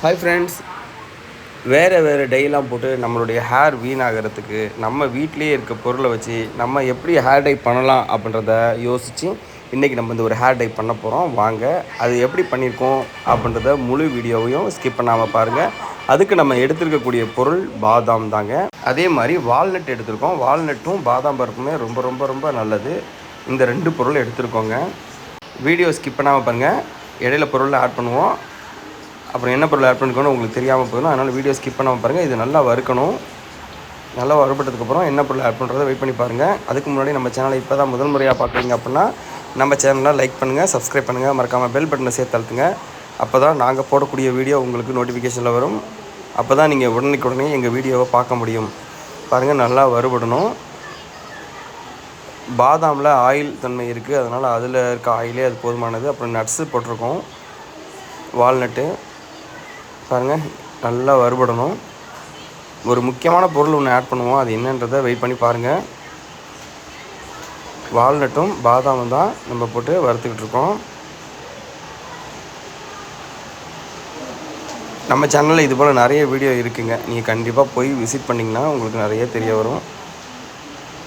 Hi friends, வேறு டைலாம் போட்டு நம்மளுடைய ஹேர் வீணாகிறதுக்கு நம்ம வீட்டிலேயே இருக்க பொருளை வச்சு நம்ம எப்படி ஹேர் டை பண்ணலாம் அப்படின்றத யோசித்து இன்றைக்கி நம்ம இந்த ஒரு ஹேர் டை பண்ண போகிறோம். வாங்க, அது எப்படி பண்ணியிருக்கோம் அப்படின்றத முழு வீடியோவையும் ஸ்கிப் பண்ணாமல் பாருங்கள். அதுக்கு நம்ம எடுத்துருக்கக்கூடிய பொருள் பாதாம் தாங்க. அதே மாதிரி வால்நட் எடுத்திருக்கோம். வால்நட்டும் பாதாம் பருப்புமே ரொம்ப ரொம்ப ரொம்ப நல்லது. இந்த 2 பொருள் எடுத்துருக்கோங்க. வீடியோ ஸ்கிப் பண்ணாமல் பாருங்கள். இடையில பொருளை ஆட் பண்ணுவோம். அப்புறம் என்ன பொருள் ஆட் பண்ணிக்கணும் உங்களுக்கு தெரியாமல் போயிடும். அதனால் வீடியோ ஸ்கிப் பண்ணாமல் பாருங்கள். இது நல்லா வறுக்கணும். நல்லா வறுபட்டதுக்கப்புறம் என்ன பொருள் ஆட் பண்ணுறதை வெயிட் பண்ணி பாருங்கள். அதுக்கு முன்னாடி நம்ம சேனலை இப்போ தான் முதல் முறையாக பார்க்குறீங்க அப்படின்னா நம்ம சேனலில் லைக் பண்ணுங்கள், சப்ஸ்கிரைப் பண்ணுங்கள், மறக்காமல் பெல் பட்டனை சேர்த்து அழுத்துங்க. அப்போ தான் நாங்கள் போடக்கூடிய வீடியோ உங்களுக்கு நோட்டிஃபிகேஷனில் வரும். அப்போ தான் நீங்கள் உடனே எங்கள் வீடியோவை பார்க்க முடியும். பாருங்கள், நல்லா வறுபடணும். பாதாமில் ஆயில் தன்மை இருக்குது, அதனால் அதில் இருக்க ஆயிலே அது போதுமானது. அப்புறம் நட்ஸு போட்டிருக்கோம், வால்நட்டு. பாருங்கள், நல்லா வறுபடணும். ஒரு முக்கியமான பொருள் ஒன்று ஆட் பண்ணுவோம், அது என்னன்றதை வெயிட் பண்ணி பாருங்கள். வால்நட்டும் பாதாமும் தான் நம்ம போட்டு வறுத்துக்கிட்டு இருக்கோம். நம்ம சேனலில் இது போல் நிறைய வீடியோ இருக்குங்க. நீங்கள் கண்டிப்பாக போய் விசிட் பண்ணிங்கன்னா உங்களுக்கு நிறைய தெரிய வரும்.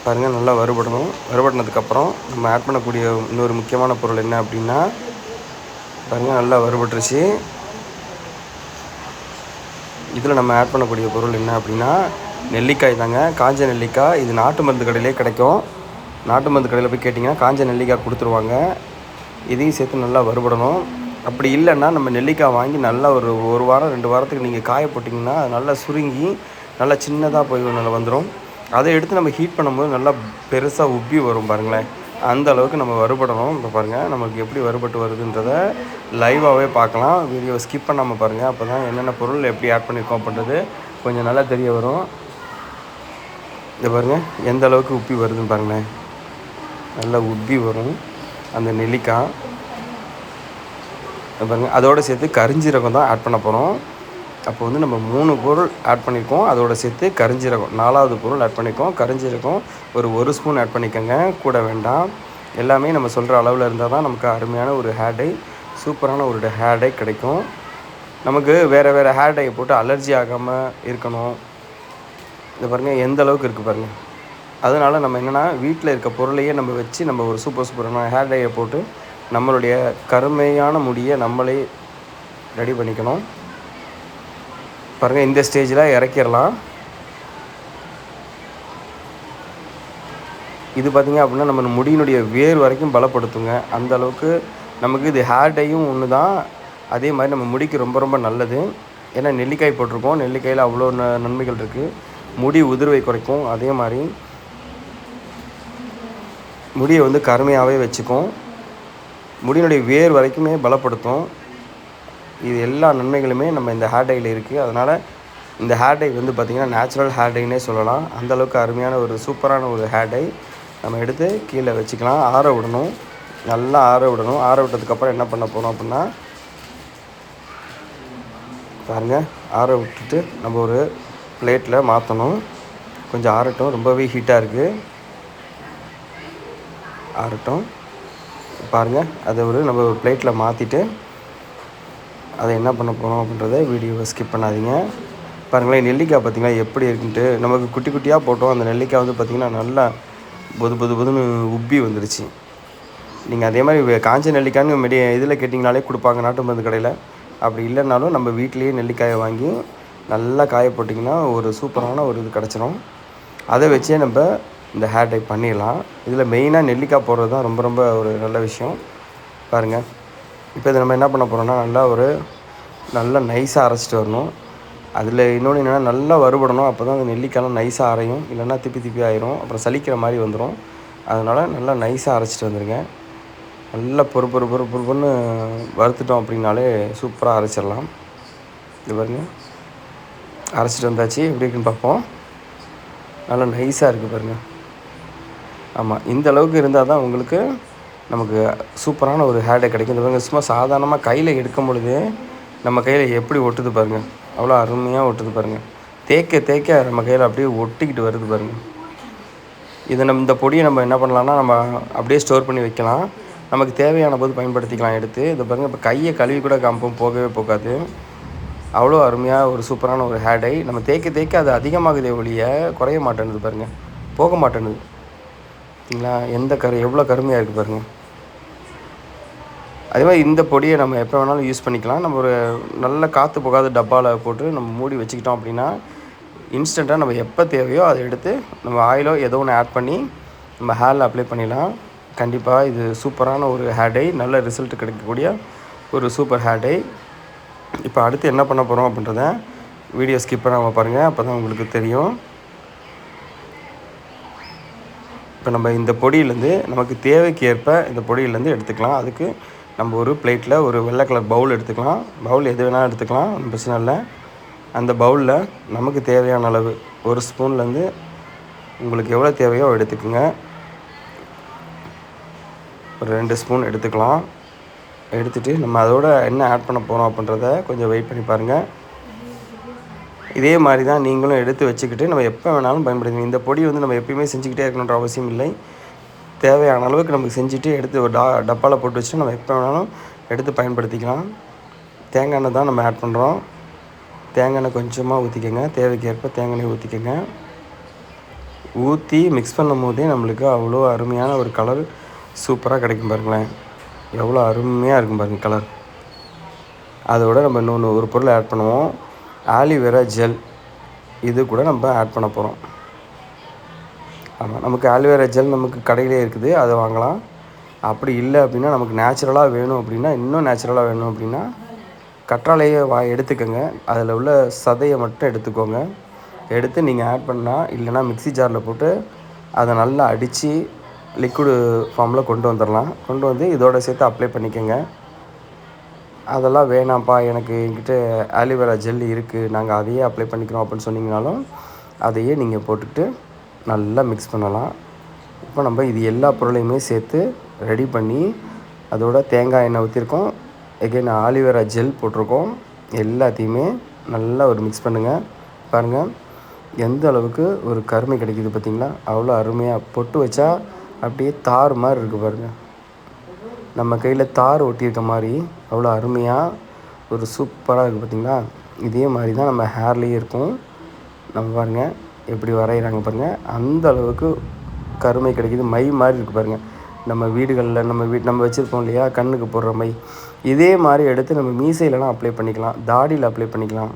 பாருங்கள், நல்லா வறுபடணும். வறுபடினதுக்கப்புறம் நம்ம ஆட் பண்ணக்கூடிய இன்னொரு முக்கியமான பொருள் என்ன அப்படின்னா, பாருங்கள், நல்லா வறுபட்டுருச்சு. இதில் நம்ம ஆட் பண்ணக்கூடிய பொருள் என்ன அப்படின்னா, நெல்லிக்காய் தாங்க. காஞ்ச நெல்லிக்காய். இது நாட்டு மருந்து கடையிலே கிடைக்கும். நாட்டு மருந்து கடையில் போய் கேட்டிங்கன்னா காஞ்ச நெல்லிக்காய் கொடுத்துருவாங்க. இதையும் சேர்த்து நல்லா வறுபடணும். அப்படி இல்லைன்னா நம்ம நெல்லிக்காய் வாங்கி நல்லா ஒரு வாரம் 2 வாரத்துக்கு நீங்கள் காய போட்டிங்கன்னா அது நல்லா சுருங்கி நல்லா சின்னதாக போய் நல்லா வந்துடும். அதை எடுத்து நம்ம ஹீட் பண்ணும்போது நல்லா பெருசாக உப்பி வரும் பாருங்களேன். அந்த அளவுக்கு நம்ம வறுபடணும். இப்போ பாருங்கள், நமக்கு எப்படி வறுபட்டு வருதுன்றதை லைவாகவே பார்க்கலாம். வீடியோ ஸ்கிப் பண்ணாமல் பாருங்கள். அப்போ தான் என்னென்ன பொருள் எப்படி ஆட் பண்ணியிருக்கோம் அப்படின்றது கொஞ்சம் நல்லா தெரிய வரும். இதை பாருங்கள், எந்த அளவுக்கு உப்பி வருதுன்னு பாருங்களேன். நல்லா உப்பி வரும் அந்த நெல்லிக்காய். பாருங்கள், அதோடு சேர்த்து கரிஞ்சீரகம் தான் ஆட் பண்ண போகிறோம். அப்போ வந்து நம்ம 3 பொருள் ஆட் பண்ணியிருக்கோம். அதோடு சேர்த்து கரிஞ்சீரகம் 4வது பொருள் ஆட் பண்ணியிருக்கோம். கரிஞ்சீரகம் ஒரு ஸ்பூன் ஆட் பண்ணிக்கோங்க, கூட வேண்டாம். எல்லாமே நம்ம சொல்கிற அளவில் இருந்தால் தான் நமக்கு அருமையான ஒரு ஹேர் டை, சூப்பரான ஒரு ஹேர் டை கிடைக்கும். நமக்கு வேறு ஹேர் டையை போட்டு அலர்ஜி ஆகாமல் இருக்கணும். இது பாருங்கள், எந்த அளவுக்கு இருக்குது பாருங்கள். அதனால் நம்ம என்னென்னா, வீட்டில் இருக்க பொருளையே நம்ம வச்சு நம்ம ஒரு சூப்பரான ஹேர் டையை போட்டு நம்மளுடைய கருமையான முடியை நம்மளே ரெடி பண்ணிக்கணும். பாருங்கள், இந்த ஸ்டேஜில் இறக்கிடலாம். இது பார்த்திங்க அப்படின்னா நம்ம முடியினுடைய வேர் வரைக்கும் பலப்படுத்துங்க. அந்த அளவுக்கு நமக்கு இது ஹேர் டையும் ஒன்று தான். அதே மாதிரி நம்ம முடிக்கு ரொம்ப ரொம்ப நல்லது. ஏன்னா நெல்லிக்காய் போட்டிருக்கோம். நெல்லிக்காயில் அவ்வளோ நன்மைகள் இருக்குது. முடி உதிர்வை குறைக்கும். அதே மாதிரி முடியை வந்து கருமையாகவே வச்சுக்கும். முடியினுடைய வேர் வரைக்குமே பலப்படுத்தும். இது எல்லா நன்மைகளுமே நம்ம இந்த ஹேர் டையில் இருக்குது. அதனால் இந்த ஹேர் டை வந்து பார்த்திங்கன்னா நேச்சுரல் ஹேர் டைனே சொல்லலாம். அந்தளவுக்கு அருமையான ஒரு சூப்பரான ஒரு ஹேர் டை. நம்ம எடுத்து கீழே வச்சுக்கலாம். ஆற விடணும், நல்லா ஆற விடணும். ஆற விட்டதுக்கப்புறம் என்ன பண்ண போகிறோம் அப்படின்னா, பாருங்கள், ஆற விட்டுட்டு நம்ம ஒரு பிளேட்டில் மாற்றணும். கொஞ்சம் ஆறட்டும், ரொம்பவே ஹீட்டாக இருக்குது. ஆறட்டும். பாருங்கள், அதை நம்ம ஒரு பிளேட்டில் மாற்றிட்டு அதை என்ன பண்ண போகிறோம் அப்படின்றத வீடியோவை ஸ்கிப் பண்ணாதீங்க. பாருங்களேன், நெல்லிக்காய் பார்த்திங்கன்னா எப்படி இருக்குன்ட்டு. நமக்கு குட்டி குட்டியாக போட்டோம். அந்த நெல்லிக்காய் வந்து பார்த்திங்கன்னா நல்லா பொதுன்னு உப்பி வந்துருச்சு. நீங்கள் அதே மாதிரி காஞ்ச நெல்லிக்காய்னு இதில் கேட்டிங்கனாலே கொடுப்பாங்க நாட்டு மருந்து கடையில். அப்படி இல்லைனாலும் நம்ம வீட்டிலேயே நெல்லிக்காயை வாங்கி நல்லா காய போட்டிங்கன்னா ஒரு சூப்பரான ஒரு இது கிடச்சிரும். அதை வச்சே நம்ம இந்த ஹேர் டை பண்ணிடலாம். இதில் மெயினாக நெல்லிக்காய் போடுறது தான் ரொம்ப ரொம்ப ஒரு நல்ல விஷயம். பாருங்கள், இப்போ இதை நம்ம என்ன பண்ண போகிறோம்னா, நல்லா நைஸாக அரைச்சிட்டு வரணும். அதில் இன்னொன்று என்னென்னா, நல்லா வறுபடணும். அப்போ தான் அந்த நெல்லிக்காயெலாம் நைஸாக அரையும். இல்லைன்னா திப்பி ஆயிரும், அப்புறம் சலிக்கிற மாதிரி வந்துடும். அதனால் நல்லா நைஸாக அரைச்சிட்டு வந்துடுங்க. நல்லா பொறுன்னு வறுத்துட்டோம் அப்படின்னாலே சூப்பராக அரைச்சிடலாம். இது பாருங்க, அரைச்சிட்டு வந்தாச்சு. எப்படி இருக்குன்னு பார்ப்போம். நல்லா நைஸாக இருக்குது பாருங்கள். ஆமாம், இந்த அளவுக்கு இருந்தால் தான் உங்களுக்கு நமக்கு சூப்பரான ஒரு ஹேர் டை கிடைக்கும். இந்த பாருங்கள், சும்மா சாதாரணமாக கையில் எடுக்கும் பொழுது நம்ம கையில் எப்படி ஒட்டுது பாருங்கள். அவ்வளோ அருமையாக ஒட்டுது பாருங்கள். தேய்க்க நம்ம கையில் அப்படியே ஒட்டிக்கிட்டு வருது பாருங்கள். இந்த பொடியை நம்ம என்ன பண்ணலான்னா, நம்ம அப்படியே ஸ்டோர் பண்ணி வைக்கலாம். நமக்கு தேவையான போது பயன்படுத்திக்கலாம் எடுத்து. இதை பாருங்கள், இப்போ கையை கழுவி கூட காம்பும் போகவே போகாது. அவ்வளோ அருமையாக ஒரு சூப்பரான ஒரு ஹேர் டை. நம்ம தேய்க்க தேய்க்க அது அதிகமாகுதே ஒழிய குறைய மாட்டேன்னுது பாருங்கள், போக மாட்டேன்னுது. சரிங்களா, எந்த எவ்வளோ கருமையாக இருக்குது பாருங்கள். அதே மாதிரி இந்த பொடியை நம்ம எப்போ வேணாலும் யூஸ் பண்ணிக்கலாம். நம்ம ஒரு நல்ல காற்று போகாத டப்பாவில் போட்டு நம்ம மூடி வச்சுக்கிட்டோம் அப்படின்னா இன்ஸ்டண்ட்டாக நம்ம எப்போ தேவையோ அதை எடுத்து நம்ம ஆயிலோ ஏதோ ஒன்று ஆட் பண்ணி நம்ம ஹேரில் அப்ளை பண்ணிடலாம். கண்டிப்பாக இது சூப்பரான ஒரு ஹேர் டை, நல்ல ரிசல்ட் கிடைக்கக்கூடிய ஒரு சூப்பர் ஹேர் டை. இப்போ அடுத்து என்ன பண்ண போகிறோம் அப்படின்றத வீடியோ ஸ்கிப் பண்ணாமல் பாருங்கள், அப்போ தான் உங்களுக்கு தெரியும். இப்போ நம்ம இந்த பொடியிலேருந்து நமக்கு தேவைக்கு ஏற்ப இந்த பொடியிலேருந்து எடுத்துக்கலாம். அதுக்கு நம்ம ஒரு பிளேட்டில் ஒரு வெள்ளை கலர் பவுல் எடுத்துக்கலாம். பவுல் எது வேணாலும் எடுத்துக்கலாம், ஒன்றும் பிரச்சனை இல்லை. அந்த பவுலில் நமக்கு தேவையான அளவு ஒரு ஸ்பூன்லேருந்து உங்களுக்கு எவ்வளோ தேவையோ எடுத்துக்கோங்க. ஒரு 2 ஸ்பூன் எடுத்துக்கலாம். எடுத்துகிட்டு நம்ம அதோட என்ன ஆட் பண்ண போகிறோம் அப்படின்றத கொஞ்சம் வெயிட் பண்ணி பாருங்கள். இதே மாதிரி தான் நீங்களும் எடுத்து வச்சுக்கிட்டு நம்ம எப்போ வேணாலும் பயன்படுத்தணும். இந்த பொடி வந்து நம்ம எப்பயுமே செஞ்சுக்கிட்டே இருக்கணுன்ற அவசியம் இல்லை. தேவையான அளவுக்கு நமக்கு செஞ்சுட்டு எடுத்து ஒரு டப்பாவில் போட்டு வச்சுட்டு நம்ம எப்போ வேணாலும் எடுத்து பயன்படுத்திக்கலாம். தேங்காய் எண்ணெய் தான் நம்ம ஆட் பண்ணுறோம். தேங்காய் எண்ணெய் கொஞ்சமாக ஊற்றிக்கோங்க, தேவைக்கு ஏற்ப தேங்காய் எண்ணெய் ஊற்றிக்கோங்க. ஊற்றி மிக்ஸ் பண்ணும் போதே நம்மளுக்கு அவ்வளோ அருமையான ஒரு கலர் சூப்பராக கிடைக்கும் பாருங்களேன். எவ்வளோ அருமையாக இருக்கும் பாருங்கள் கலர். அதோட நம்ம இன்னொன்று ஒரு பொருள் ஆட் பண்ணுவோம், ஆலிவேரா ஜெல். இது கூட நம்ம ஆட் பண்ண போகிறோம். ஆமாம், நமக்கு ஆலிவேரா ஜெல் நமக்கு கடையிலே இருக்குது, அதை வாங்கலாம். அப்படி இல்லை அப்படின்னா நமக்கு நேச்சுரலாக வேணும் அப்படின்னா, இன்னும் நேச்சுரலாக வேணும் அப்படின்னா கற்றாழையை எடுத்துக்கோங்க. அதில் உள்ள சதையை மட்டும் எடுத்துக்கோங்க. எடுத்து நீங்கள் ஆட் பண்ணால், இல்லைனா மிக்ஸி ஜாரில் போட்டு அதை நல்லா அடித்து லிக்விடு ஃபார்மில் கொண்டு வந்துடலாம். கொண்டு வந்து இதோட சேர்த்து அப்ளை பண்ணிக்கோங்க. அதெல்லாம் வேணாம்ப்பா, எனக்கு என்கிட்ட ஆலிவேரா ஜெல் இருக்குது, நாங்கள் அதையே அப்ளை பண்ணிக்கிறோம் அப்படின்னு சொன்னீங்கனாலும் அதையே நீங்கள் போட்டுக்கிட்டு நல்லா மிக்ஸ் பண்ணலாம். இப்போ நம்ம இது எல்லா பொருளையுமே சேர்த்து ரெடி பண்ணி அதோட தேங்காய் எண்ணெய் ஊற்றிருக்கோம், எகைன் ஆலிவேரா ஜெல் போட்டிருக்கோம். எல்லாத்தையுமே நல்லா ஒரு மிக்ஸ் பண்ணுங்கள். பாருங்கள் எந்த அளவுக்கு ஒரு கருமை கிடைக்கிது பார்த்திங்களா. அவ்வளோ அருமையாக பொட்டு வச்சா அப்படியே தார் மாதிரி இருக்குது பாருங்கள். நம்ம கையில் தார் ஒட்டியிருக்க மாதிரி அவ்வளோ அருமையாக ஒரு சூப்பராக இருக்குது பார்த்திங்களா. இதே மாதிரி தான் நம்ம ஹேர்லேயே இருக்கும். நம்ம பாருங்கள் எப்படி வரைகிறாங்க பாருங்கள், அந்த அளவுக்கு கருமை கிடைக்கிது. மை மாதிரி இருக்குது பாருங்கள். நம்ம வீடுகளில் நம்ம வச்சுருப்போம் இல்லையா, கண்ணுக்கு போடுற மை, இதே மாதிரி எடுத்து நம்ம மீசையிலலாம் அப்ளை பண்ணிக்கலாம், தாடியில் அப்ளை பண்ணிக்கலாம்.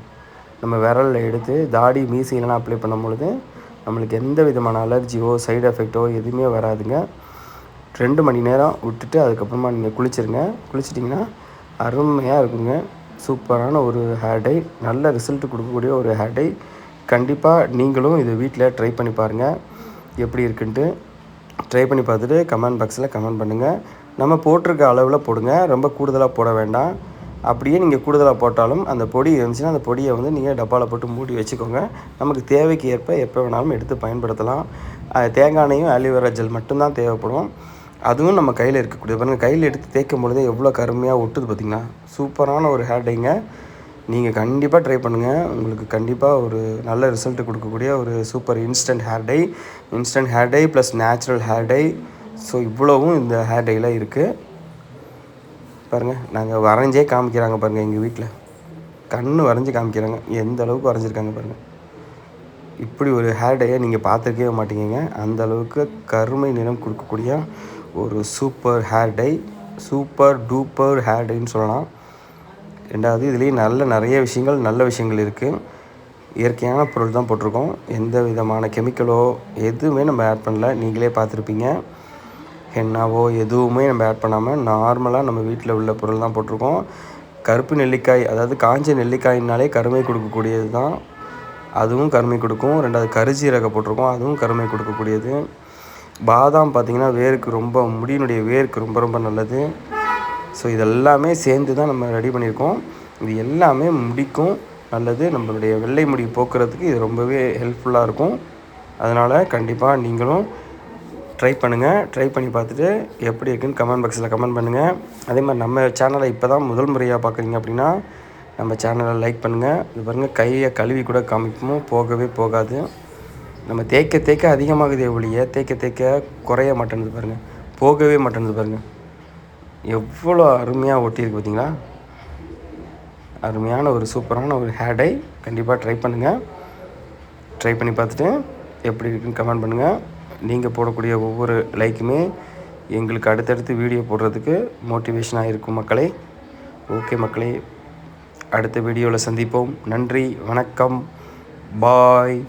நம்ம விரலில் எடுத்து தாடி மீசையிலலாம் அப்ளை பண்ணும் பொழுது நம்மளுக்கு எந்த விதமான அலர்ஜியோ சைடு எஃபெக்டோ எதுவுமே வராதுங்க. 2 மணி நேரம் விட்டுட்டு அதுக்கப்புறமா நீங்கள் குளிச்சிருங்க. குளிச்சிட்டிங்கன்னா அருமையாக இருக்குங்க. சூப்பரான ஒரு ஹேர் டை, நல்ல ரிசல்ட் கொடுக்கக்கூடிய ஒரு ஹேர் டை. கண்டிப்பாக நீங்களும் இதை வீட்டில் ட்ரை பண்ணி பாருங்கள், எப்படி இருக்குன்ட்டு. ட்ரை பண்ணி பார்த்துட்டு கமெண்ட் பாக்ஸில் கமெண்ட் பண்ணுங்கள். நம்ம போட்டிருக்க அளவில் போடுங்க, ரொம்ப கூடுதலாக போட வேண்டாம். அப்படியே நீங்கள் கூடுதலாக போட்டாலும் அந்த பொடி இருந்துச்சுன்னா அந்த பொடியை வந்து நீங்கள் டப்பாவில் போட்டு மூடி வச்சுக்கோங்க. நமக்கு தேவைக்கு ஏற்ப எப்போ வேணாலும் எடுத்து பயன்படுத்தலாம். தேங்காய் எண்ணெயும் ஆலிவேரா ஜெல் மட்டும்தான் தேவைப்படும். அதுவும் நம்ம கையில் இருக்கக்கூடிய பாருங்கள், கையில் எடுத்து தேய்க்கும் பொழுதே எவ்வளோ கருமையாக ஒட்டுது பார்த்திங்கன்னா. சூப்பரான ஒரு ஹேர் டைங்க. நீங்கள் கண்டிப்பாக ட்ரை பண்ணுங்கள். உங்களுக்கு கண்டிப்பாக ஒரு நல்ல ரிசல்ட் கொடுக்கக்கூடிய ஒரு super instant hair dye plus natural hair dye. So இவ்வளவும் இந்த ஹேர் டையில் இருக்குது பாருங்கள். நாங்கள் வரைஞ்சே காமிக்கிறாங்க பாருங்கள், எங்கள் வீட்டில் கண்ணு வரைஞ்சி காமிக்கிறாங்க, எந்த அளவுக்கு வரைஞ்சிருக்காங்க பாருங்கள். இப்படி ஒரு ஹேர் டையை நீங்கள் பார்த்துருக்கவே மாட்டீங்க. அந்த அளவுக்கு கருமை நிறம் கொடுக்கக்கூடிய ஒரு super hair dye, super duper hair டைன்னு சொல்லலாம். ரெண்டாவது இதுலேயே நிறைய விஷயங்கள், நல்ல விஷயங்கள் இருக்குது. இயற்கையான பொருள் தான் போட்டிருக்கோம், எந்த விதமான கெமிக்கலோ எதுவுமே நம்ம ஆட் பண்ணல. நீங்களே பார்த்துருப்பீங்க, ஹென்னாவோ எதுவுமே நம்ம ஆட் பண்ணாமல் நார்மலாக நம்ம வீட்டில் உள்ள பொருள் தான் போட்டிருக்கோம். கருப்பு நெல்லிக்காய், அதாவது காஞ்ச நெல்லிக்காயினாலே கருமை கொடுக்கக்கூடியது தான், அதுவும் கருமை கொடுக்கும். ரெண்டாவது கருஜீரகம் போட்டிருக்கோம், அதுவும் கருமை கொடுக்கக்கூடியது. பாதாம் பார்த்திங்கன்னா முடியினுடைய வேருக்கு ரொம்ப நல்லது. ஸோ இதெல்லாமே சேர்ந்து தான் நம்ம ரெடி பண்ணியிருக்கோம். இது எல்லாமே முடிக்கும் நல்லது, நம்மளுடைய வெள்ளை முடி போக்குறதுக்கு இது ரொம்பவே ஹெல்ப்ஃபுல்லாக இருக்கும். அதனால் கண்டிப்பாக நீங்களும் ட்ரை பண்ணுங்கள். ட்ரை பண்ணி பார்த்துட்டு எப்படி இருக்குன்னு கமெண்ட் பாக்ஸில் கமெண்ட் பண்ணுங்கள். அதே மாதிரி நம்ம சேனலை இப்போ தான் முதல் முறையாக பார்க்குறீங்க அப்படின்னா நம்ம சேனலை லைக் பண்ணுங்கள். இது பாருங்கள், கையை கழுவி கூட காமிப்போம், போகவே போகாது. நம்ம தேய்க்க அதிகமாகுதே ஒழிய தேய்க்க குறைய மாட்டேங்குது பாருங்கள், போகவே மாட்டேங்குது பாருங்கள். எவ்வளோ அருமையாக ஒட்டியிருக்கு பார்த்திங்களா. அருமையான ஒரு சூப்பரான ஒரு ஹேர் டை. கண்டிப்பாக ட்ரை பண்ணுங்கள். ட்ரை பண்ணி பார்த்துட்டு எப்படி இருக்குன்னு கமெண்ட் பண்ணுங்கள். நீங்கள் போடக்கூடிய ஒவ்வொரு லைக்குமே எங்களுக்கு அடுத்தடுத்து வீடியோ போடுறதுக்கு மோட்டிவேஷனாக இருக்கும் மக்களே. ஓகே மக்களே, அடுத்த வீடியோவில் சந்திப்போம். நன்றி, வணக்கம், பாய்.